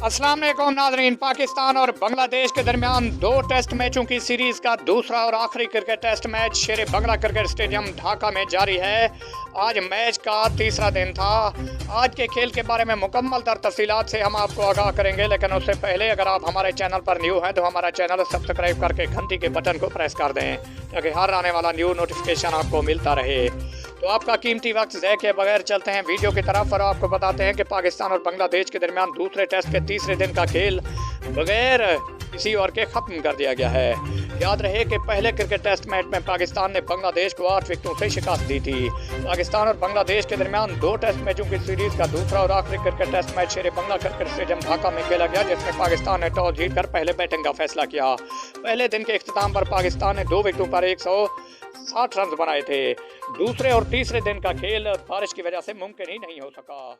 अस्सलाम वालेकुम नाज़रीन। पाकिस्तान और बांग्लादेश के दरमियान 2 टेस्ट मैचों की सीरीज़ का दूसरा और आखिरी क्रिकेट टेस्ट मैच शेर बंगला क्रिकेट स्टेडियम ढाका में जारी है। आज मैच का तीसरा दिन था। आज के खेल के बारे में मुकम्मल तर तफसीलात से हम आपको आगाह करेंगे, लेकिन उससे पहले अगर आप हमारे चैनल पर न्यू हैं तो हमारा चैनल सब्सक्राइब करके घंटी के बटन को प्रेस कर दें ताकि हर आने वाला न्यू नोटिफिकेशन आपको मिलता रहे। तो आपका कीमती वक्त ज़ाय के बगैर चलते हैं वीडियो की तरफ और आपको बताते हैं कि पाकिस्तान और बांग्लादेश के दरमियान दूसरे टेस्ट के तीसरे दिन का खेल बगैर किसी और के ख़त्म कर दिया गया है। याद रहे कि पहले क्रिकेट टेस्ट मैच में पाकिस्तान ने बांग्लादेश को 8 विकेटों से शिकस्त दी थी। पाकिस्तान और बांग्लादेश के दरमियान 2 टेस्ट मैचों की सीरीज़ का दूसरा और आखिरी क्रिकेट टेस्ट मैच शेर बंगला क्रिकेट स्टेडियम ढाका में खेला गया, जिसमें पाकिस्तान ने टॉस जीतकर पहले बैटिंग का फैसला किया। पहले दिन के इख्तिताम पर पाकिस्तान ने 2 विकेटों पर 160 रन बनाए थे। दूसरे और तीसरे दिन का खेल बारिश की वजह से मुमकिन ही नहीं हो सका।